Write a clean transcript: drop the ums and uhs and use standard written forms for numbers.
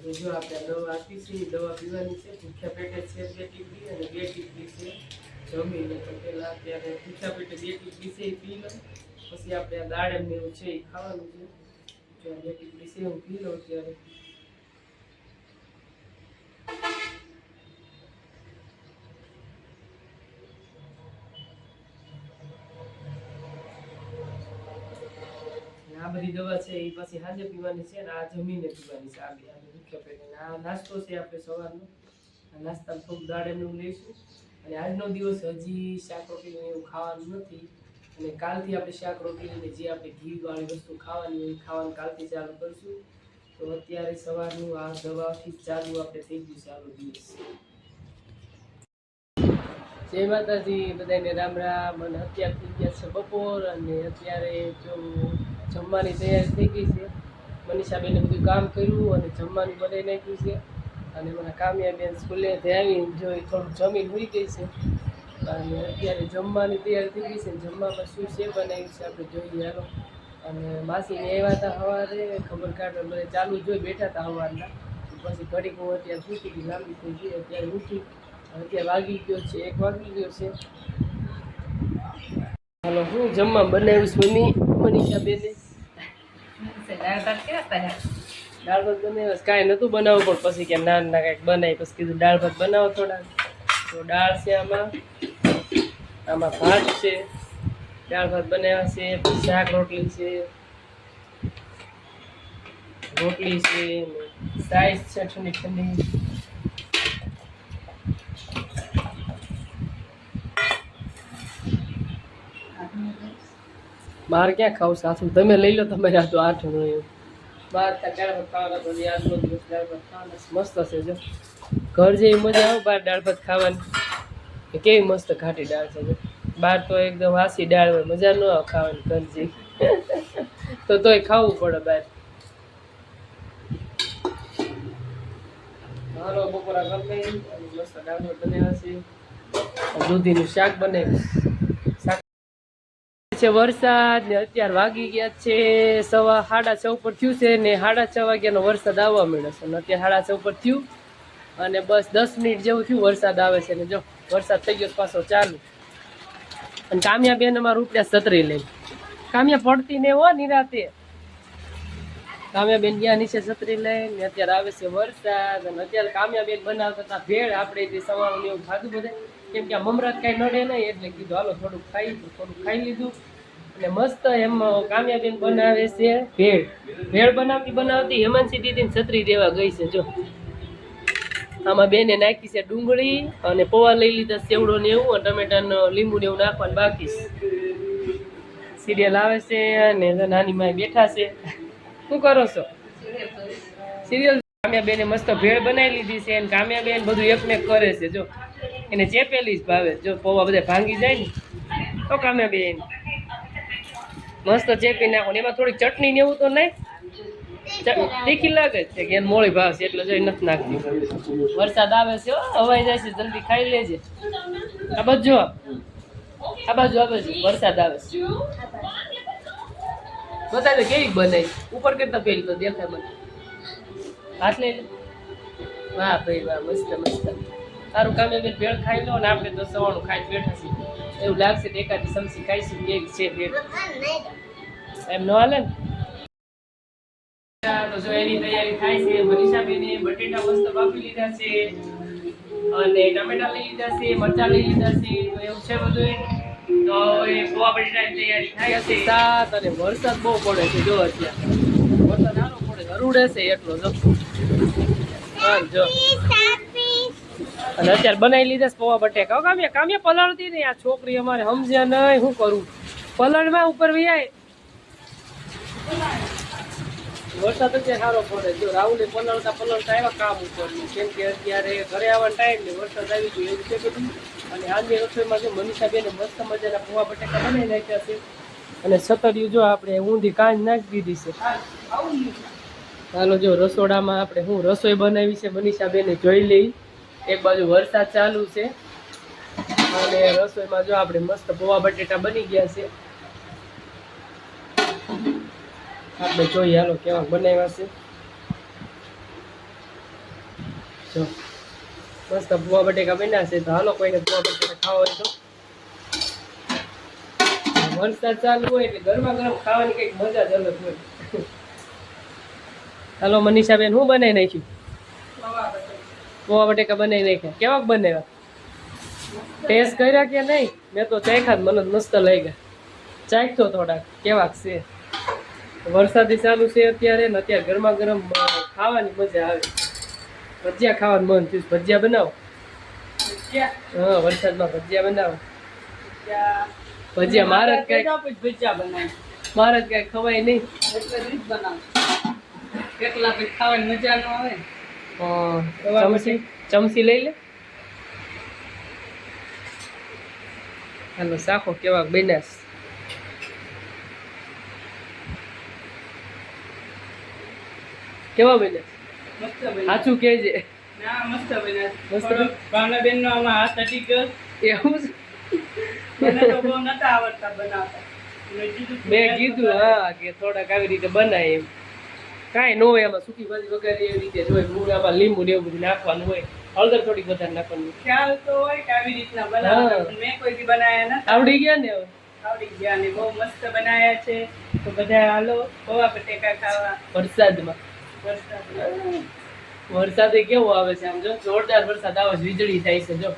તો જો આપણે દવા આપી છે, દવા પીવાની છે. ભૂખ્યા પેટે છે 2 ટીપી અને 2 ટીપી છે જમીને. તો પેલા અત્યારે ભૂખ્યા પેટે 2 ટીપી છે એ પી લો, પછી આપણે આ દાડમ ને એવું છે એ ખાવાનું છે. જો 2 ટીપી છે હું પી લો અત્યારે. આ બધી દવા છે એ પછી સાંજે પીવાની છે, અને આ જમીને પીવાની છે. આ ભૂખ્યા પેટે આ નાસ્તો છે આપણે સવારનો. નાસ્તા થોડું દાડેનું લઈશું. અને આજનો દિવસ હજી શાક રોટલી એવું ખાવાનું નથી, અને કાલથી આપણે શાક રોટલી જે આપણે ઘી વાળી વસ્તુ ખાવાની હોય ખાવાનું કાલથી ચાલુ કરીશું. તો અત્યારે સવારનું આ દવાથી ચાલુ આપણે થઈ ગયું છે આનો દિવસ. જય માતાજી, બધાને રામ રામ. અને અત્યારે થઈ ગયા છે બપોર, અને અત્યારે જો જમવાની તૈયારી થઈ ગઈ છે. મનીષાબેને બધું કામ કર્યું અને જમવાનું બનાવી નાખ્યું છે. અને મારા કામ્યાબેન સ્કૂલેથી આવીને જોઈ થોડું જમીન હોઈ ગઈ છે, અને અત્યારે જમવાની તૈયારી થઈ ગઈ છે. જમવામાં શું છે બનાવ્યું છે આપણે જોઈએ હાલો. અને માસીને આવ્યા હતા સવારે, ખબર કાઢવા બધા ચાલુ જોઈ બેઠા હતા સવારના. પછી ઘડીક હું અત્યારે સૂકી ગઈ, લાંબી થઈ ગઈ. અત્યારે ઉઠી, અત્યારે વાગી ગયો છે 1 વાગી ગયો છે. હાલો હું જમવા બનાવ્યું છું મનીષાબેને. દાળ ભાત બનાવ્યા, કાંઈ નહોતું બનાવવું, પણ પછી કે ના કાંઈક બનાવી. પછી કીધું દાળ ભાત બનાવો થોડા. તો દાળ છે, આમાં ભાત છે, દાળ ભાત બનાવ્યા છે. પછી શાક રોટલી છે, સાઈઝ છે ઠંડી ઠંડી. બહાર ક્યાં ખાવ સાચું, તમે લઈ લો. તમે આ તો 8 નું બહાર દાળ ભાત ખાવાના. તો આજનો દિવસ દાળ ભાત ખાવાના મસ્ત છે. જો ઘર જેવી મજા આવે બહાર દાળ ભાત ખાવાની. કેવી મસ્ત ઘાટી દાળ છે. જો બહાર તો એકદમ વાસી દાળ હોય, મજા ન આવે ખાવાની ઘર જેવી. તો તોય ખાવું પડે બહાર. હાલો બપોરા કરી લઈ. મસ્ત દાળ ભાત બનાવ્યા છે, દૂધીનું શાક બનાવ્યું છે. વરસાદ ને અત્યારે વાગી ગયા છે 6:30 પર થયું છે, ને 6:30 વાગ્યાનો વરસાદ આવવા માંડ્યો છે. અને અત્યારે 6:30 પર થયું, અને બસ 10 મિનિટ જેવું થયું વરસાદ આવે છે. ને જો વરસાદ થઈ ગયો પાછો ચાલુ. અને કામ્યાબેન અમારે ઉપડ્યા છત્રી લઈ. કામ્યા પડતી ને હો નિરાતે. કામ્યાબેન ગયા નીચે છત્રી લઈને. અત્યારે આવે છે વરસાદ. અને અત્યારે કામ્યાબેન બનાવતા હતા ભેળ. આપણે જે સવારનું એવું ખાધું બધા, કેમ કે આ મમરાત કાંઈ નડે નહીં, એટલે કીધું હાલો થોડુંક ખાઈ લીધું. અને મસ્ત એમ કામ્યાબેન બનાવે છે ભેળ બનાવતી હેમાંસી દીદીને છત્રી દેવા ગઈ છે. જો આમાં બેને નાખી છે ડુંગળી, અને પૌવા લઈ લીધા સેવડો ને એવું, અને ટમેટાનો લીંબુ ને એવું નાખવાનું બાકી છે. સિરિયલ આવે છે, અને નાની માય બેઠા છે. શું કરો છો? સિરિયલ. કામ્યાબેને મસ્ત ભેળ બનાવી લીધી છે, અને કામ્યાબેન બધું એકમેક કરે છે. જો એને ચેપેલી જ ભાવે. જો પૌવા બધા ભાંગી જાય ને તો કામ્યાબેન મસ્ત ચેપી નાખો. એમાં થોડીક ચટણી ને એવું તો નહીં, તીખી લાગે છે કે એને મોળી ભાવ છે, એટલે જોઈ નથી નાખતી. વરસાદ આવે છે, હવાઈ જાય છે, જલ્દી ખાઈ લેજે. આ બાજુ વરસાદ આવે છે. બતાવે કેવી બનાવી ઉપર કરતા પેલી તો દેખાય મને. હાથ લઈ લે. વાહ ભાઈ વાહ, મસ્ત મસ્ત. સારું કામ્યાબેન ભેળ ખાઈ લો, અને આપણે તો સવારનું ખાઈ બેઠા છીએ. એવું લાગશે તો એકાદી સમસી ખાઈશું. કેવી છે ભેળ? એમ ન હાલે ને. તો જો એની તૈયારી થાય છે. મનીષાબેને બટેટા મસ્ત બાફી લીધા છે, અને ટમેટા લઈ લીધા છે, મરચા લઈ લીધા છે. તો એવું છે બધું. તો એ પૌવા બટેટાની તૈયારી થાય છે. સાત અને વરસાદ બહુ પડે છે. જો અત્યારે વરસાદ સારો પડે, હરુડે છે એટલો. જો જો અને અત્યારે બનાવી લીધા છે પૌવા બટેકા. કામ્યા પલળતી નહીં આ છોકરી અમારે, સમજ્યા નહીં શું કરું. પલળમાં ઉપર વિયાય. વરસાદ અત્યારે સારો પડે. જો રાહુલે પલળતા આવ્યા કામ ઉપર, કેમ કે અત્યારે ઘરે આવવાનો ટાઈમ ને વરસાદ આવી ગયો એવું છે બધું. અને આજે રસોઈમાં જો મનીષાબેને મસ્ત મજાના પૌવા બટેકા બનાવી નાખ્યા છે, અને સતર્યું જો આપણે ઊંધી કાંજ નાખી દીધી છે. હાલો જો રસોડામાં આપણે હું રસોઈ બનાવી છે મનીષાબેને જોઈ લઈ. એક બાજુ વરસાદ ચાલુ છે, અને રસોઈમાં જો આપણે મસ્ત પૌવા બટેટા બની ગયા છે. આપણે જોઈએ હાલો કેવા બનાવ્યા છે. જો મસ્ત પોવા બટેકા બન્યા છે. તો હાલો કોઈને પોવા બટેકા ખાવા હોય તો વરસાદ ચાલુ હોય એટલે ગરમા ગરમ ખાવાની કઈક મજા જ અલગ હોય. હાલો મનીષાબેન શું બનાવી નાખ્યું? પોવા બટેકા બનાવી નાખ્યા. કેવાક બનાવ્યા? ટેસ્ટ કર્યા કે નહીં? મેં તો ચાખ્યા જ, મને મસ્ત લાગ્યા. ચાખતો થોડાક કેવાક છે. વરસાદી ચાલુ છે અત્યારે ને અત્યારે ગરમા ગરમ ખાવાની મજા આવે. ભજીયા ખાવાનું મન થયું. ભજીયા બનાવો. હા વરસાદમાં ભજીયા બનાવો. ભજીયા મારે જ કઈ ભજીયા બનાવી, મારે જ કઈ ખવાય નહીં એટલે જ બનાવ. કેટલા પછી ખાવાની મજા ન આવે. ચમચી ચમચી લઈ લે. હાલો શાખો કેવા બન્યા. કેવા બન્યા? મસ્ત બન્યા. સાચું કહેજે. ના મસ્ત બન્યા. મસ્ત. ભાવનાબેન નો આમાં હાથ અડી ગયો. એવું છે? મને તો બહુ નતા આવડતા બનાવતા. મેં કીધું હા કે થોડાક આવી રીતે બનાય એમ. કાંઈ ન હોય આમાં, સૂકી ભાજી વગેરે એવી રીતે જ હોય. મૂળામાં લીંબુ ને એવું બધું નાખવાનું હોય. હળદર થોડીક વધારે નાખવાનું. ખ્યાલ તો હોય કે આવી રીતના બનાવતા. મેં કોઈ દી બનાયા નથી. આવડી ગયા ને હવે? આવડી ગયા ને બહુ મસ્ત બનાયા છે. તો બધા હાલો પોવા બટેકા ખાવા વરસાદમાં. વરસાદ કેવો આવે છે આમ જો, જોરદાર વરસાદ આવે છે, વીજળી થાય છે જો.